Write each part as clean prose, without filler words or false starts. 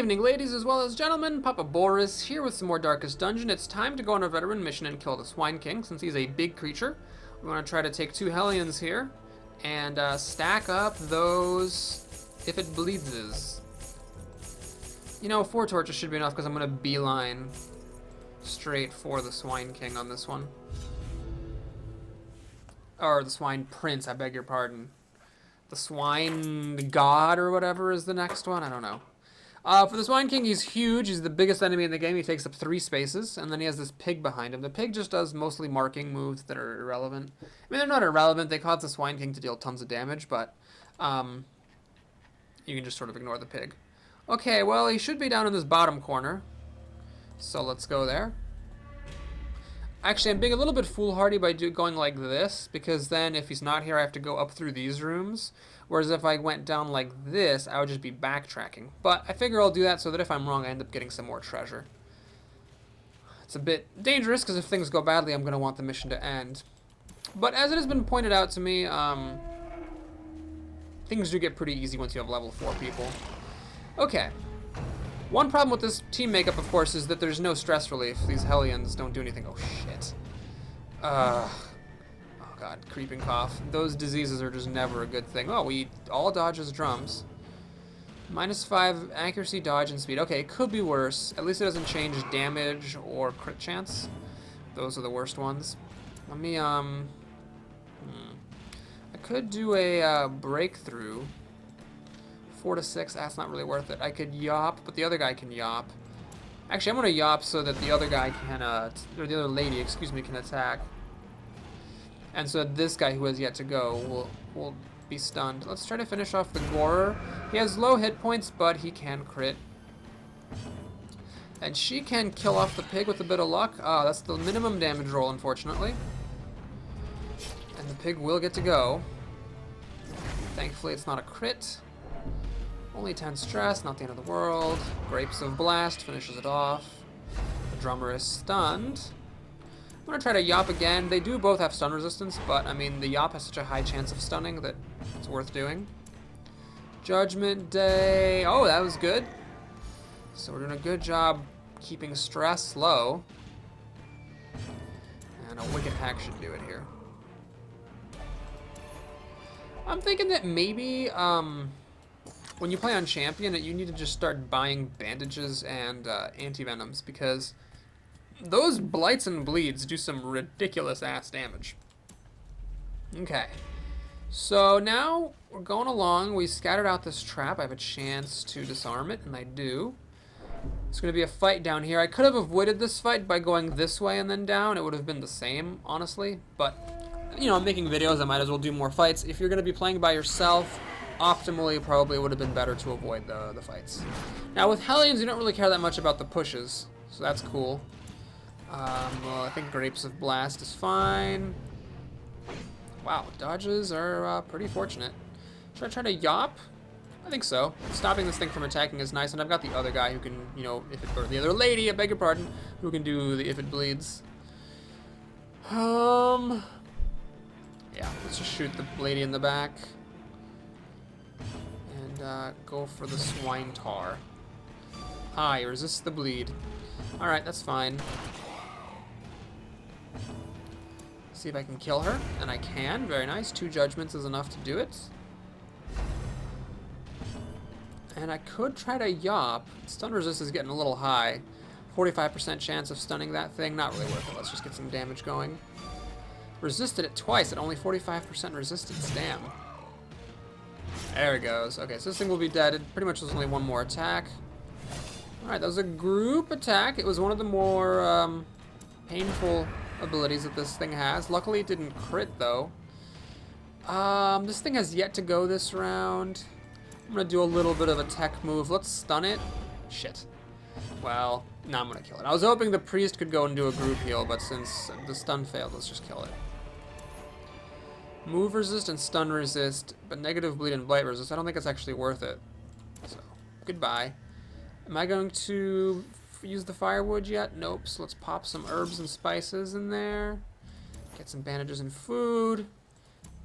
evening, ladies as well as gentlemen. Papa Boris here with some more Darkest Dungeon. It's time to go on a veteran mission and kill the Swine King, since he's a big creature. We want to try to take 2 Hellions here and stack up those if it bleeds. You know, 4 torches should be enough because I'm going to beeline straight for the Swine King on this one. Or the Swine Prince, I beg your pardon. The Swine God or whatever is the next one, I don't know. For the Swine King, he's huge. He's the biggest enemy in the game. He takes up 3 spaces, and then he has this pig behind him. The pig just does mostly marking moves that are irrelevant. I mean, they're not irrelevant. They cause the Swine King to deal tons of damage, but you can just sort of ignore the pig. Okay, well, he should be down in this bottom corner, so let's go there. Actually, I'm being a little bit foolhardy by going like this, because then if he's not here, I have to go up through these rooms. Whereas if I went down like this, I would just be backtracking. But I figure I'll do that so that if I'm wrong, I end up getting some more treasure. It's a bit dangerous, because if things go badly, I'm going to want the mission to end. But as it has been pointed out to me, things do get pretty easy once you have level 4 people. Okay. One problem with this team makeup, of course, is that there's no stress relief. These Hellions don't do anything. Oh, shit. Oh, God. Creeping cough. Those diseases are just never a good thing. Oh, we all dodge as drums. -5 accuracy, dodge, and speed. Okay, it could be worse. At least it doesn't change damage or crit chance. Those are the worst ones. Let me, I could do a breakthrough. 4 to 6, that's not really worth it. I could yop, but the other guy can yop. Actually, I'm gonna yop so that the other guy can, or the other lady, excuse me, can attack. And so this guy who has yet to go will be stunned. Let's try to finish off the Gorer. He has low hit points, but he can crit. And she can kill off the pig with a bit of luck. That's the minimum damage roll, unfortunately. And the pig will get to go. Thankfully, it's not a crit. Only 10 stress, not the end of the world. Grapes of Blast finishes it off. The drummer is stunned. I'm going to try to yop again. They do both have stun resistance, but I mean, the yop has such a high chance of stunning that it's worth doing. Judgment Day. Oh, that was good. So we're doing a good job keeping stress low. And a Wicked Hack should do it here. I'm thinking that maybe, when you play on Champion, you need to just start buying bandages and anti-venoms, because those blights and bleeds do some ridiculous ass damage. Okay, so now we're going along. We scattered out this trap. I have a chance to disarm it, and I do. It's going to be a fight down here. I could have avoided this fight by going this way and then down. It would have been the same, honestly, but you know, I'm making videos. I might as well do more fights. If you're going to be playing by yourself, optimally, probably would have been better to avoid the fights. Now, with Hellions, you don't really care that much about the pushes, so that's cool. Well, I think Grapes of Blast is fine. Wow, dodges are pretty fortunate. Should I try to yop? I think so. Stopping this thing from attacking is nice, and I've got the other guy who can, you know, or the other lady, I beg your pardon, who can do the if it bleeds. Yeah, let's just shoot the lady in the back. Go for the Swine Tar. He resists the bleed. Alright, that's fine. See if I can kill her. And I can. Very nice. 2 judgments is enough to do it. And I could try to yop. Stun resist is getting a little high. 45% chance of stunning that thing. Not really worth it. Let's just get some damage going. Resisted it twice at only 45% resistance. Damn. There it goes. Okay, so this thing will be dead. It pretty much was only 1 more attack. Alright, that was a group attack. It was one of the more painful abilities that this thing has. Luckily, it didn't crit, though. This thing has yet to go this round. I'm going to do a little bit of a tech move. Let's stun it. Shit. Well, no, I'm going to kill it. I was hoping the priest could go and do a group heal, but since the stun failed, let's just kill it. Move resist and stun resist, but negative bleed and blight resist. I don't think it's actually worth it. So, goodbye. Am I going to use the firewood yet? Nope. So let's pop some herbs and spices in there. Get some bandages and food.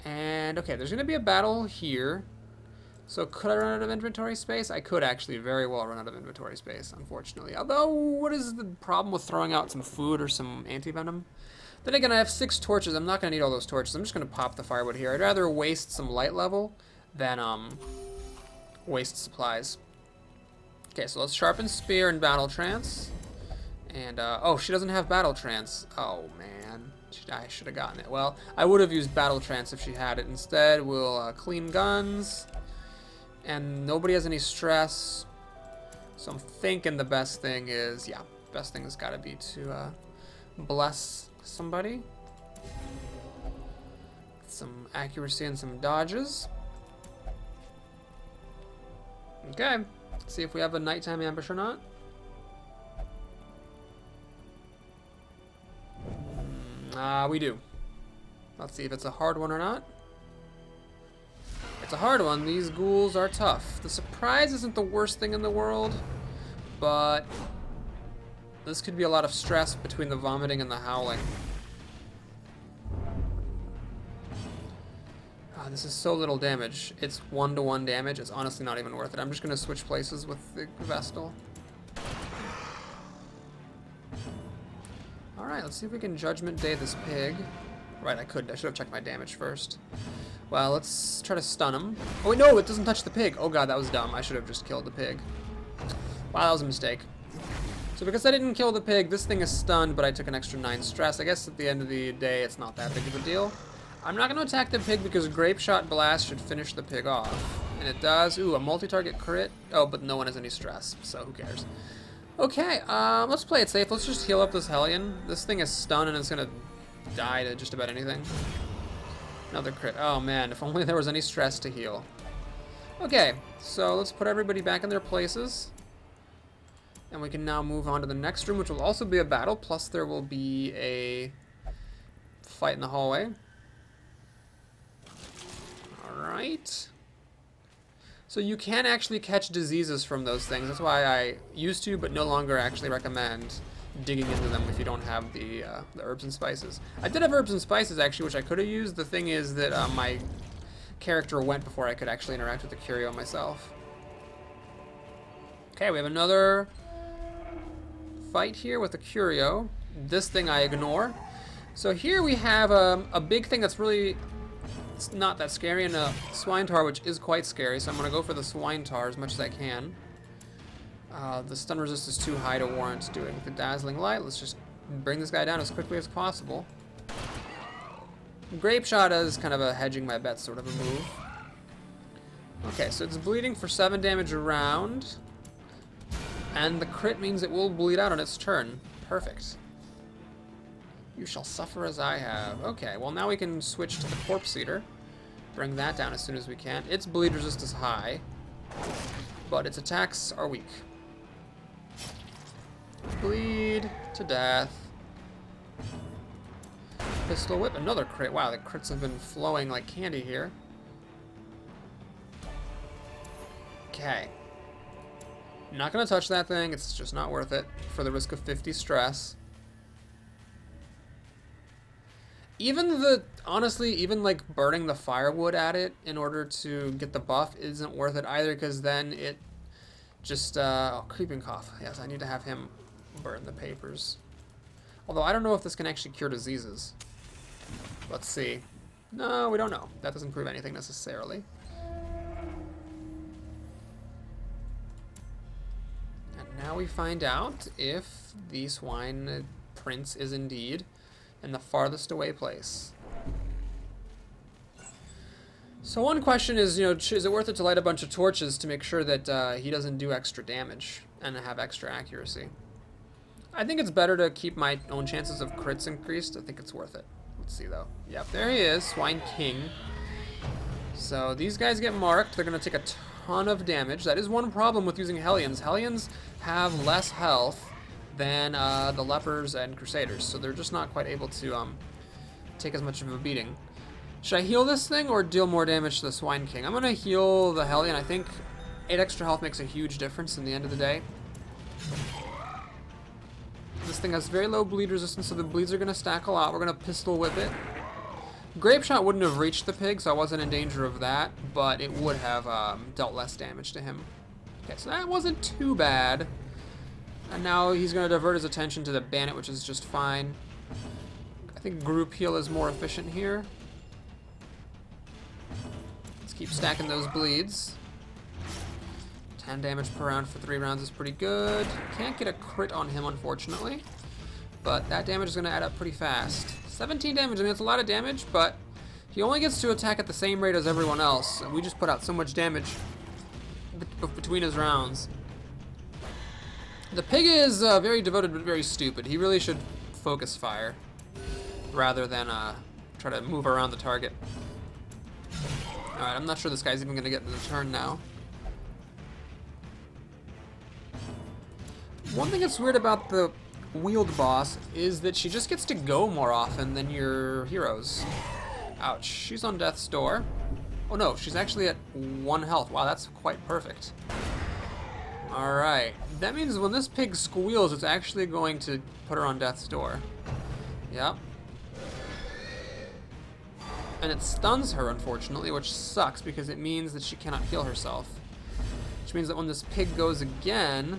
And, okay, there's going to be a battle here. So could I run out of inventory space? I could actually very well run out of inventory space, unfortunately. Although, what is the problem with throwing out some food or some anti-venom? Then again, I have 6 torches. I'm not going to need all those torches. I'm just going to pop the firewood here. I'd rather waste some light level than waste supplies. Okay, so let's sharpen spear and battle trance. And, oh, she doesn't have battle trance. Oh, man. I should have gotten it. Well, I would have used battle trance if she had it. Instead, we'll clean guns. And nobody has any stress. So I'm thinking the best thing is, yeah, best thing has got to be to bless somebody. Some accuracy and some dodges. Okay, let's see if we have a nighttime ambush or not. We do. Let's see if it's a hard one or not. It's a hard one. These ghouls are tough. The surprise isn't the worst thing in the world, but this could be a lot of stress between the vomiting and the howling. This is so little damage. It's 1-to-1 damage. It's honestly not even worth it. I'm just going to switch places with the Vestal. Alright, let's see if we can Judgment Day this pig. Right, I should have checked my damage first. Well, let's try to stun him. Oh, wait, no, it doesn't touch the pig. Oh, God, that was dumb. I should have just killed the pig. Wow, that was a mistake. So because I didn't kill the pig, this thing is stunned, but I took an extra 9 stress. I guess at the end of the day, it's not that big of a deal. I'm not going to attack the pig because Grape Shot Blast should finish the pig off. And it does. Ooh, a multi-target crit. Oh, but no one has any stress, so who cares? Okay, let's play it safe. Let's just heal up this Hellion. This thing is stunned and it's going to die to just about anything. Another crit. Oh, man, if only there was any stress to heal. Okay, so let's put everybody back in their places. And we can now move on to the next room, which will also be a battle, plus there will be a fight in the hallway. Alright. So you can actually catch diseases from those things. That's why I used to, but no longer actually recommend digging into them if you don't have the herbs and spices. I did have herbs and spices, actually, which I could have used. The thing is that my character went before I could actually interact with the curio myself. Okay, we have another fight here with the curio. This thing I ignore. So here we have a big thing that's really... It's not that scary, and a Swine Tar, which is quite scary, so I'm going to go for the Swine Tar as much as I can. The stun resist is too high to warrant doing the Dazzling Light. Let's just bring this guy down as quickly as possible. Grape Shot is kind of a hedging my bet sort of a move. Okay, so it's bleeding for 7 damage a round. And the crit means it will bleed out on its turn. Perfect. You shall suffer as I have. Okay, well now we can switch to the Corpse Eater. Bring that down as soon as we can. Its bleed resist is high, but its attacks are weak. Bleed to death. Pistol Whip, another crit. Wow, the crits have been flowing like candy here. Okay. Not gonna touch that thing, it's just not worth it for the risk of 50 stress. Honestly, even like burning the firewood at it in order to get the buff isn't worth it either, because then it just, oh, Creeping Cough. Yes, I need to have him burn the papers. Although I don't know if this can actually cure diseases. Let's see. No, we don't know. That doesn't prove anything necessarily. And now we find out if the Swine Prince is indeed in the farthest away place. So one question is, is it worth it to light a bunch of torches to make sure that he doesn't do extra damage and have extra accuracy? I think it's better to keep my own chances of crits increased. I think it's worth it. Let's see though. Yep, there he is, Swine King. So these guys get marked. They're going to take a ton of damage. That is one problem with using Hellions. Hellions have less health than the Lepers and Crusaders, so they're just not quite able to take as much of a beating. Should I heal this thing or deal more damage to the Swine King? I'm going to heal the Hellion. I think 8 extra health makes a huge difference in the end of the day. This thing has very low bleed resistance, so the bleeds are going to stack a lot. We're going to Pistol Whip it. Grape Shot wouldn't have reached the pig, so I wasn't in danger of that, but it would have dealt less damage to him. Okay, so that wasn't too bad. And now he's going to divert his attention to the bandit, which is just fine. I think group heal is more efficient here. Let's keep stacking those bleeds. 10 damage per round for 3 rounds is pretty good. Can't get a crit on him, unfortunately. But that damage is going to add up pretty fast. 17 damage, I mean, it's a lot of damage, but he only gets to attack at the same rate as everyone else. And we just put out so much damage between his rounds. The pig is very devoted but very stupid. He really should focus fire rather than try to move around the target. Alright, I'm not sure this guy's even going to get the turn now. One thing that's weird about the wheeled boss is that she just gets to go more often than your heroes. Ouch. She's on death's door. Oh no, she's actually at 1 health. Wow, that's quite perfect. Alright. That means when this pig squeals, it's actually going to put her on death's door. Yep. And it stuns her, unfortunately, which sucks because it means that she cannot heal herself. Which means that when this pig goes again...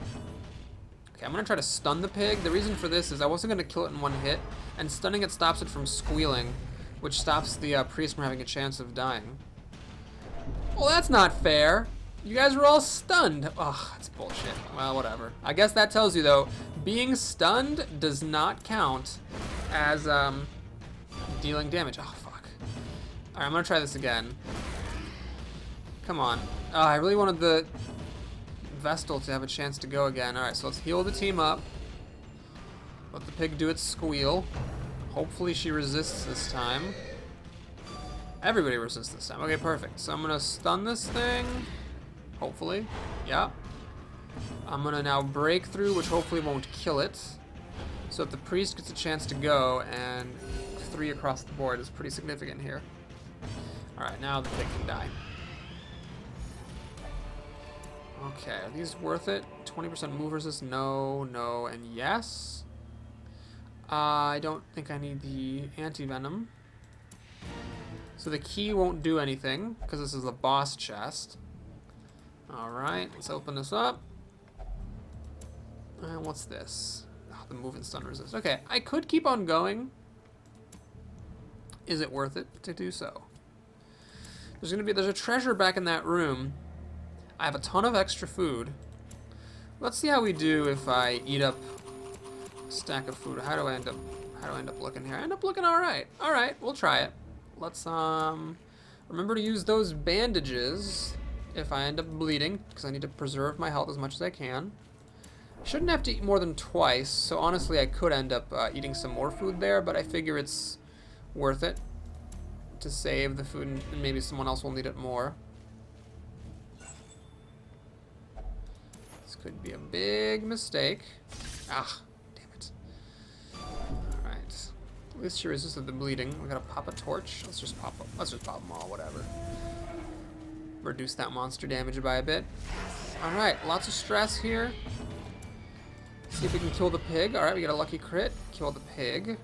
Okay, I'm going to try to stun the pig. The reason for this is I wasn't going to kill it in 1 hit, and stunning it stops it from squealing, which stops the priest from having a chance of dying. Well, that's not fair. You guys were all stunned. Ugh, that's bullshit. Well, whatever. I guess that tells you, though, being stunned does not count as dealing damage. Oh, fuck. Alright, I'm going to try this again. Come on. I really wanted the Vestal to have a chance to go again. Alright, so let's heal the team up. Let the pig do its squeal. Hopefully she resists this time. Everybody resists this time. Okay, perfect. So I'm going to stun this thing. Hopefully. Yeah. I'm going to now break through, which hopefully won't kill it. So if the priest gets a chance to go, and 3 across the board is pretty significant here. Alright, now the pig can die. Okay, are these worth it? 20% move resist? No, no, and yes. I don't think I need the anti-venom. So the key won't do anything, because this is the boss chest. Alright, let's open this up. And what's this? Oh, the move and stun resist. Okay, I could keep on going. Is it worth it to do so? There's a treasure back in that room. I have a ton of extra food. Let's see how we do if I eat up a stack of food. How do I end up looking here? I end up looking alright. Alright, we'll try it. Let's remember to use those bandages if I end up bleeding, because I need to preserve my health as much as I can. Shouldn't have to eat more than twice, so honestly I could end up eating some more food there, but I figure it's worth it to save the food, and maybe someone else will need it more. This could be a big mistake. Ah, damn it. Alright. At least she resisted the bleeding. We gotta pop a torch. Let's just pop them all, whatever. Reduce that monster damage by a bit. Alright, lots of stress here. See if we can kill the pig. Alright, we got a lucky crit. Kill the pig.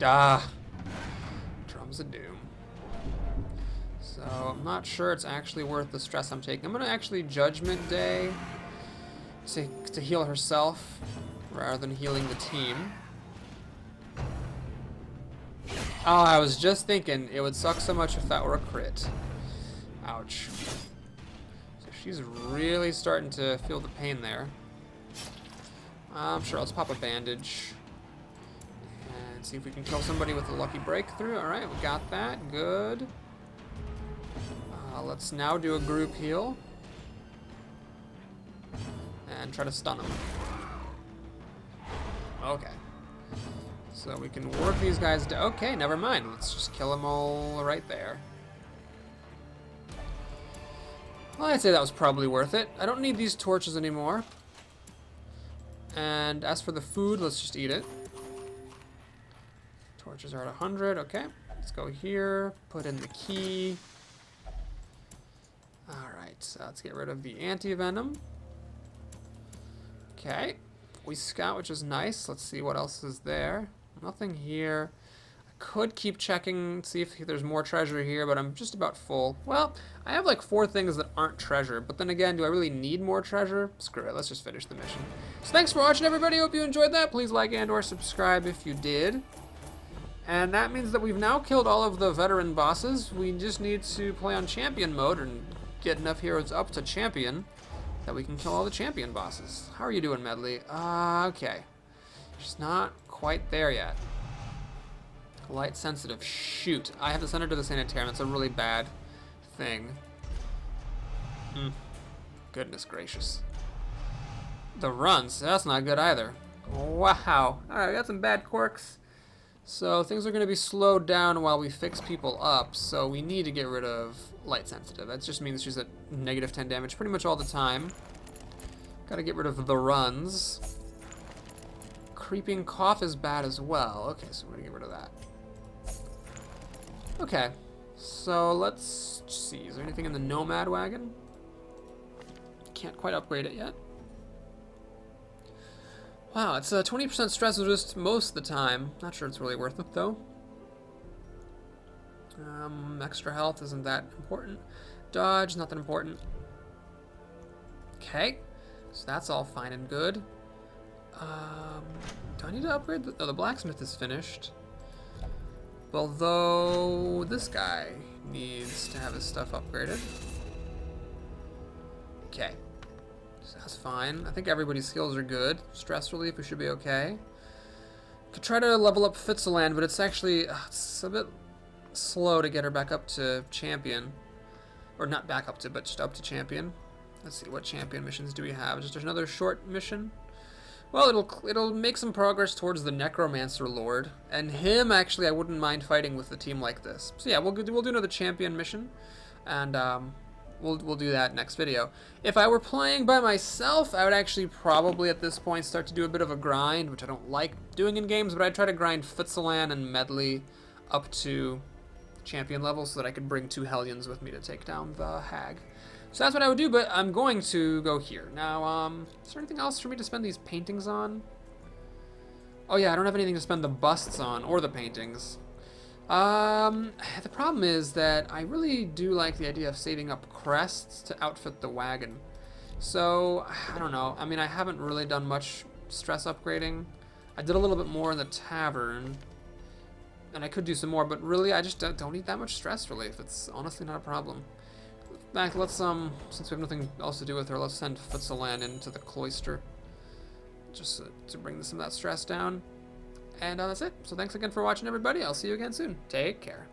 Ah! Drums of Doom. So, I'm not sure it's actually worth the stress I'm taking. I'm gonna actually Judgment Day to heal herself rather than healing the team. Oh, I was just thinking it would suck so much if that were a crit. Ouch. So she's really starting to feel the pain there. Sure, let's pop a bandage. And see if we can kill somebody with a lucky breakthrough. Alright, we got that. Good. Let's now do a group heal. And try to stun them. Okay. So we can work these guys down. Okay, never mind. Let's just kill them all right there. Well, I'd say that was probably worth it. I don't need these torches anymore. And as for the food, let's just eat it. Torches are at 100. Okay, let's go here. Put in the key. Alright, so let's get rid of the anti-venom. Okay. We scout, which is nice. Let's see what else is there. Nothing here. I could keep checking, see if there's more treasure here, but I'm just about full. Well, I have like 4 things that aren't treasure, but then again, do I really need more treasure? Screw it, let's just finish the mission. So thanks for watching, everybody. Hope you enjoyed that. Please like and or subscribe if you did. And that means that we've now killed all of the veteran bosses. We just need to play on champion mode and get enough heroes up to champion that we can kill all the champion bosses. How are you doing, Medley? Okay. Just not quite there yet. Light sensitive. Shoot. I have to send her to the sanitarium. That's a really bad thing. Goodness gracious. The runs. That's not good either. Wow. Alright, we got some bad quirks. So things are going to be slowed down while we fix people up. So we need to get rid of light sensitive. That just means she's at negative 10 damage pretty much all the time. Got to get rid of the runs. Creeping cough is bad as well. Okay, so we're going to get rid of that. Okay, so let's see. Is there anything in the Nomad wagon? Can't quite upgrade it yet. Wow, it's a 20% stress resist most of the time. Not sure it's really worth it though. Extra health isn't that important. Dodge, not that important. Okay, so that's all fine and good. Do I need to upgrade? The blacksmith is finished. Although this guy needs to have his stuff upgraded. Okay. So that's fine. I think everybody's skills are good. Stress relief, we should be okay. Could try to level up Fitzaland, but it's actually it's a bit slow to get her back up to champion. Or not back up to, but just up to champion. Let's see, what champion missions do we have? Just another short mission. Well, it'll make some progress towards the Necromancer Lord, and him actually I wouldn't mind fighting with a team like this. So yeah, we'll do another champion mission, and we'll do that next video. If I were playing by myself, I would actually probably at this point start to do a bit of a grind, which I don't like doing in games, but I'd try to grind Fitzalan and Medley up to champion level so that I could bring 2 Hellions with me to take down the Hag. So that's what I would do, but I'm going to go here. Now, is there anything else for me to spend these paintings on? Oh yeah, I don't have anything to spend the busts on, or the paintings. The problem is that I really do like the idea of saving up crests to outfit the wagon. So, I don't know. I mean, I haven't really done much stress upgrading. I did a little bit more in the tavern, and I could do some more, but really I just don't need that much stress relief. It's honestly not a problem. In fact, let's, since we have nothing else to do with her, let's send Fitzalan into the cloister. Just to bring some of that stress down. And that's it. So thanks again for watching, everybody. I'll see you again soon. Take care.